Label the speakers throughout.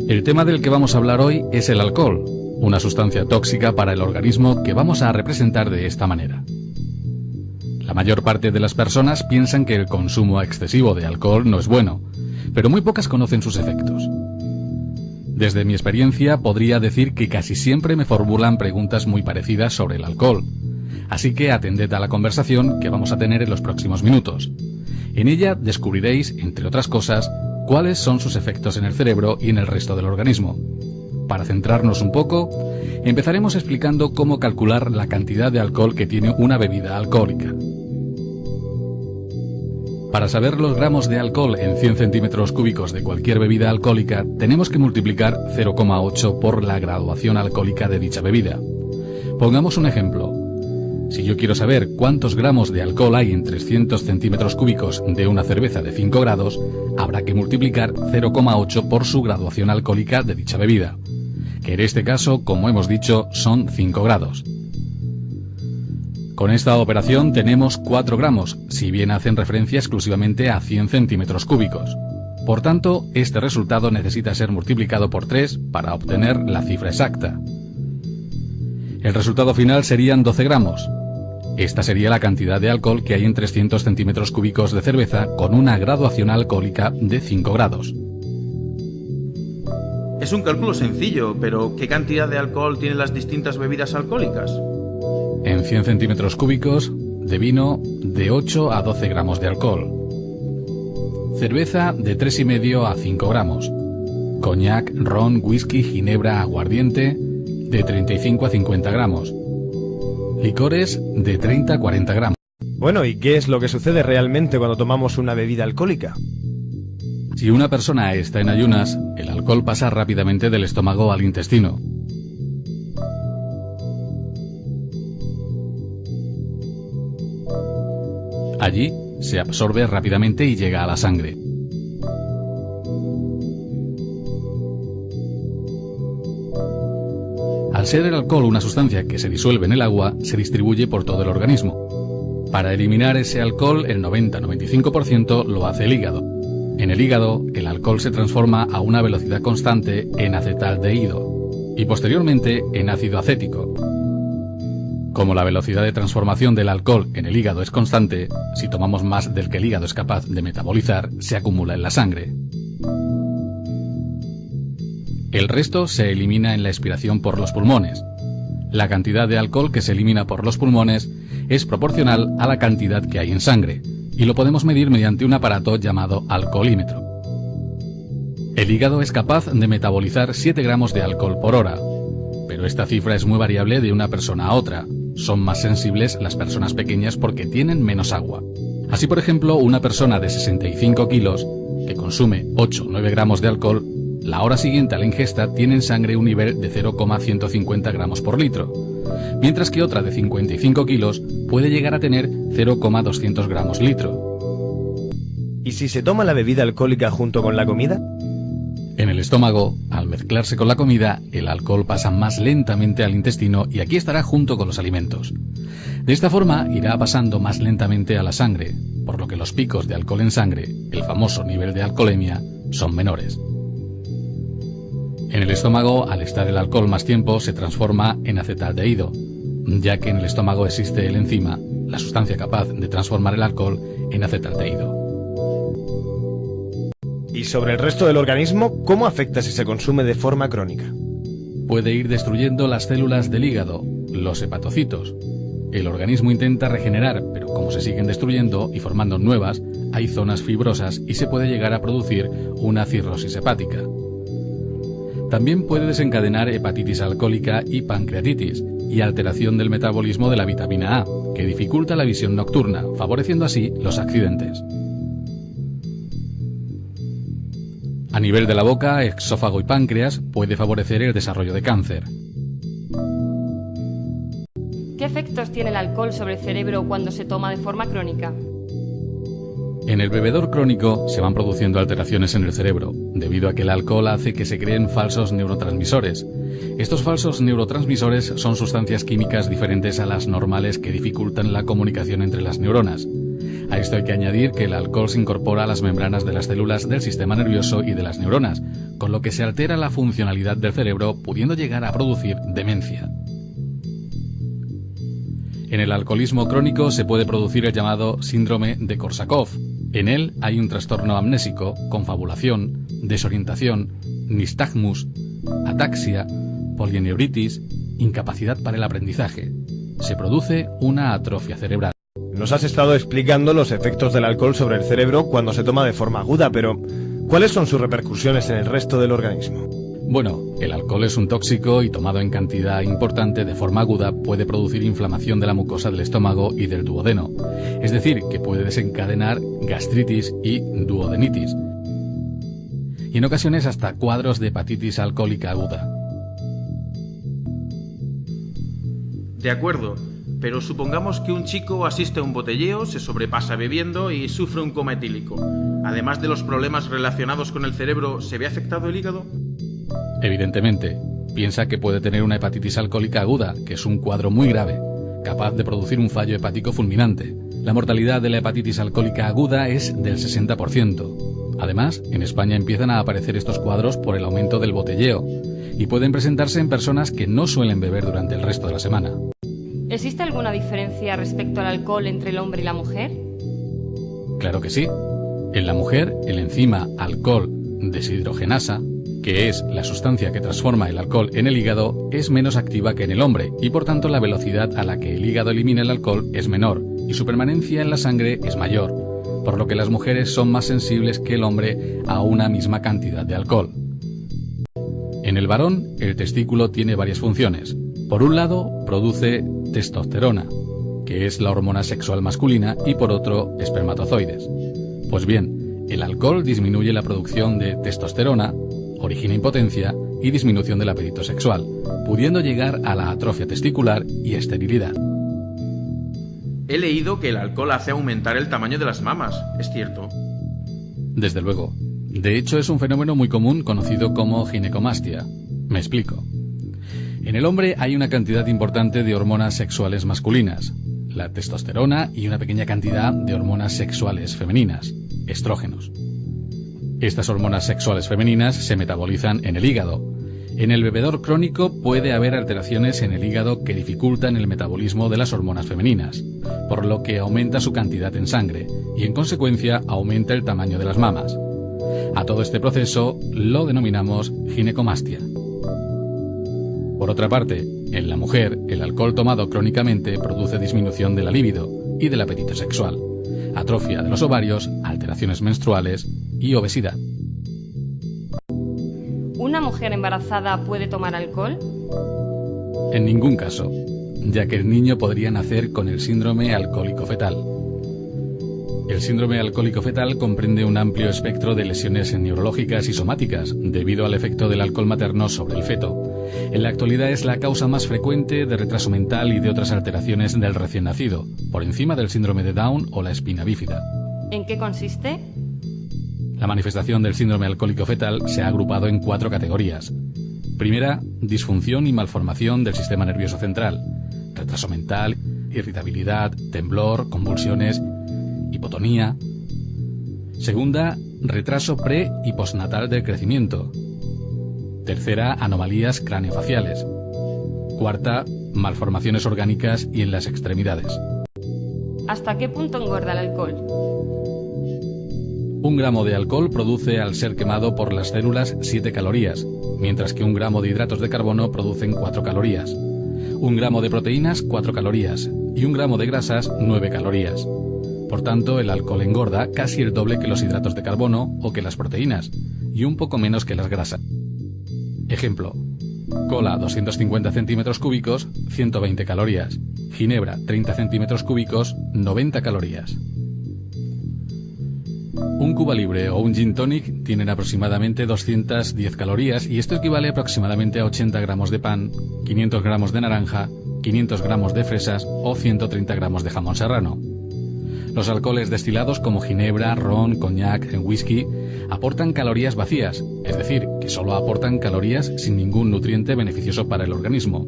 Speaker 1: El tema del que vamos a hablar hoy es el alcohol, una sustancia tóxica para el organismo que vamos a representar de esta manera. La mayor parte de las personas piensan que el consumo excesivo de alcohol no es bueno, pero muy pocas conocen sus efectos. Desde mi experiencia podría decir que casi siempre me formulan preguntas muy parecidas sobre el alcohol, así que atended a la conversación que vamos a tener en los próximos minutos. En ella descubriréis, entre otras cosas, cuáles son sus efectos en el cerebro y en el resto del organismo. Para centrarnos un poco, empezaremos explicando cómo calcular la cantidad de alcohol que tiene una bebida alcohólica. Para saber los gramos de alcohol en 100 centímetros cúbicos de cualquier bebida alcohólica, tenemos que multiplicar 0,8 por la graduación alcohólica de dicha bebida. Pongamos un ejemplo. Si yo quiero saber cuántos gramos de alcohol hay en 300 centímetros cúbicos de una cerveza de 5 grados, habrá que multiplicar 0,8 por su graduación alcohólica de dicha bebida, que en este caso, como hemos dicho, son 5 grados. Con esta operación tenemos 4 gramos, si bien hacen referencia exclusivamente a 100 centímetros cúbicos. Por tanto, este resultado necesita ser multiplicado por 3 para obtener la cifra exacta. El resultado final serían 12 gramos. Esta sería la cantidad de alcohol que hay en 300 centímetros cúbicos de cerveza con una graduación alcohólica de 5 grados.
Speaker 2: Es un cálculo sencillo, pero ¿qué cantidad de alcohol tienen las distintas bebidas alcohólicas?
Speaker 1: En 100 centímetros cúbicos de vino, de 8 a 12 gramos de alcohol. Cerveza, de 3,5 a 5 gramos. Coñac, ron, whisky, ginebra, aguardiente, de 35 a 50 gramos. Licores, de 30 a 40 gramos.
Speaker 3: Bueno, ¿y qué es lo que sucede realmente cuando tomamos una bebida alcohólica?
Speaker 1: Si una persona está en ayunas, el alcohol pasa rápidamente del estómago al intestino. Allí se absorbe rápidamente y llega a la sangre. Al ser el alcohol una sustancia que se disuelve en el agua, se distribuye por todo el organismo. Para eliminar ese alcohol, el 90-95% lo hace el hígado. En el hígado, el alcohol se transforma a una velocidad constante en acetaldehído y posteriormente en ácido acético. Como la velocidad de transformación del alcohol en el hígado es constante, si tomamos más del que el hígado es capaz de metabolizar, se acumula en la sangre. El resto se elimina en la expiración por los pulmones. La cantidad de alcohol que se elimina por los pulmones es proporcional a la cantidad que hay en sangre, y lo podemos medir mediante un aparato llamado alcoholímetro. El hígado es capaz de metabolizar 7 gramos de alcohol por hora, pero esta cifra es muy variable de una persona a otra. Son más sensibles las personas pequeñas porque tienen menos agua. Así, por ejemplo, una persona de 65 kilos que consume 8 o 9 gramos de alcohol, la hora siguiente a la ingesta tiene en sangre un nivel de 0,150 gramos por litro, mientras que otra de 55 kilos puede llegar a tener 0,200 gramos litro.
Speaker 3: ¿Y si se toma la bebida alcohólica junto con la comida?
Speaker 1: En el estómago, al mezclarse con la comida, el alcohol pasa más lentamente al intestino y aquí estará junto con los alimentos. De esta forma irá pasando más lentamente a la sangre, por lo que los picos de alcohol en sangre, el famoso nivel de alcoholemia, son menores. En el estómago, al estar el alcohol más tiempo, se transforma en acetaldehído, ya que en el estómago existe el enzima, la sustancia capaz de transformar el alcohol en acetaldehído.
Speaker 3: ¿Y sobre el resto del organismo, cómo afecta si se consume de forma crónica?
Speaker 1: Puede ir destruyendo las células del hígado, los hepatocitos. El organismo intenta regenerar, pero como se siguen destruyendo y formando nuevas, hay zonas fibrosas y se puede llegar a producir una cirrosis hepática. También puede desencadenar hepatitis alcohólica y pancreatitis, y alteración del metabolismo de la vitamina A, que dificulta la visión nocturna, favoreciendo así los accidentes. A nivel de la boca, esófago y páncreas, puede favorecer el desarrollo de cáncer.
Speaker 4: ¿Qué efectos tiene el alcohol sobre el cerebro cuando se toma de forma crónica?
Speaker 1: En el bebedor crónico se van produciendo alteraciones en el cerebro, debido a que el alcohol hace que se creen falsos neurotransmisores. Estos falsos neurotransmisores son sustancias químicas diferentes a las normales que dificultan la comunicación entre las neuronas. A esto hay que añadir que el alcohol se incorpora a las membranas de las células del sistema nervioso y de las neuronas, con lo que se altera la funcionalidad del cerebro, pudiendo llegar a producir demencia. En el alcoholismo crónico se puede producir el llamado síndrome de Korsákov. En él hay un trastorno amnésico, confabulación, desorientación, nistagmus, ataxia, polineuritis, incapacidad para el aprendizaje. Se produce una atrofia cerebral.
Speaker 3: Nos has estado explicando los efectos del alcohol sobre el cerebro cuando se toma de forma aguda, pero ¿cuáles son sus repercusiones en el resto del organismo?
Speaker 1: Bueno, el alcohol es un tóxico y tomado en cantidad importante de forma aguda puede producir inflamación de la mucosa del estómago y del duodeno, es decir, que puede desencadenar gastritis y duodenitis, y en ocasiones hasta cuadros de hepatitis alcohólica aguda.
Speaker 2: De acuerdo, pero supongamos que un chico asiste a un botelleo, se sobrepasa bebiendo y sufre un coma etílico. Además de los problemas relacionados con el cerebro, ¿se ve afectado el hígado?
Speaker 1: Evidentemente, piensa que puede tener una hepatitis alcohólica aguda, que es un cuadro muy grave, capaz de producir un fallo hepático fulminante. La mortalidad de la hepatitis alcohólica aguda es del 60%. Además, en España empiezan a aparecer estos cuadros por el aumento del botelleo, y pueden presentarse en personas que no suelen beber durante el resto de la semana.
Speaker 4: ¿Existe alguna diferencia respecto al alcohol entre el hombre y la mujer?
Speaker 1: Claro que sí. En la mujer, el enzima alcohol deshidrogenasa, que es la sustancia que transforma el alcohol en el hígado, es menos activa que en el hombre y por tanto la velocidad a la que el hígado elimina el alcohol es menor y su permanencia en la sangre es mayor, por lo que las mujeres son más sensibles que el hombre a una misma cantidad de alcohol. En el varón, el testículo tiene varias funciones. Por un lado, produce testosterona, que es la hormona sexual masculina, y por otro, espermatozoides. Pues bien, el alcohol disminuye la producción de testosterona, origina impotencia y disminución del apetito sexual, pudiendo llegar a la atrofia testicular y esterilidad.
Speaker 2: He leído que el alcohol hace aumentar el tamaño de las mamas, ¿es cierto?
Speaker 1: Desde luego. De hecho, es un fenómeno muy común conocido como ginecomastia. Me explico. En el hombre hay una cantidad importante de hormonas sexuales masculinas, la testosterona, y una pequeña cantidad de hormonas sexuales femeninas, estrógenos. Estas hormonas sexuales femeninas se metabolizan en el hígado. En el bebedor crónico puede haber alteraciones en el hígado que dificultan el metabolismo de las hormonas femeninas, por lo que aumenta su cantidad en sangre y en consecuencia aumenta el tamaño de las mamas. A todo este proceso lo denominamos ginecomastia. Por otra parte, en la mujer, el alcohol tomado crónicamente produce disminución de la libido y del apetito sexual, atrofia de los ovarios, alteraciones menstruales y obesidad.
Speaker 4: ¿Una mujer embarazada puede tomar alcohol?
Speaker 1: En ningún caso, ya que el niño podría nacer con el síndrome alcohólico fetal. El síndrome alcohólico fetal comprende un amplio espectro de lesiones neurológicas y somáticas debido al efecto del alcohol materno sobre el feto. En la actualidad es la causa más frecuente de retraso mental y de otras alteraciones del recién nacido, por encima del síndrome de Down o la espina bífida.
Speaker 4: ¿En qué consiste?
Speaker 1: La manifestación del síndrome alcohólico fetal se ha agrupado en 4 categorías. Primera, disfunción y malformación del sistema nervioso central, retraso mental, irritabilidad, temblor, convulsiones, hipotonía. Segunda, retraso pre y postnatal del crecimiento. Tercera, anomalías craneofaciales. Cuarta, malformaciones orgánicas y en las extremidades.
Speaker 4: ¿Hasta qué punto engorda el alcohol?
Speaker 1: 1 gramo de alcohol produce al ser quemado por las células 7 calorías, mientras que 1 gramo de hidratos de carbono producen 4 calorías. 1 gramo de proteínas, 4 calorías, y 1 gramo de grasas, 9 calorías. Por tanto, el alcohol engorda casi el doble que los hidratos de carbono o que las proteínas, y un poco menos que las grasas. Ejemplo: cola 250 centímetros cúbicos, 120 calorías. Ginebra 30 centímetros cúbicos, 90 calorías. Un Cuba Libre o un Gin Tonic tienen aproximadamente 210 calorías y esto equivale aproximadamente a 80 gramos de pan, 500 gramos de naranja, 500 gramos de fresas o 130 gramos de jamón serrano. Los alcoholes destilados como ginebra, ron, coñac, whisky aportan calorías vacías, es decir, que solo aportan calorías sin ningún nutriente beneficioso para el organismo.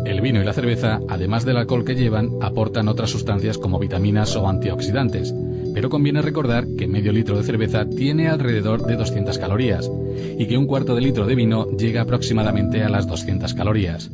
Speaker 1: El vino y la cerveza, además del alcohol que llevan, aportan otras sustancias como vitaminas o antioxidantes, pero conviene recordar que medio litro de cerveza tiene alrededor de 200 calorías y que un cuarto de litro de vino llega aproximadamente a las 200 calorías.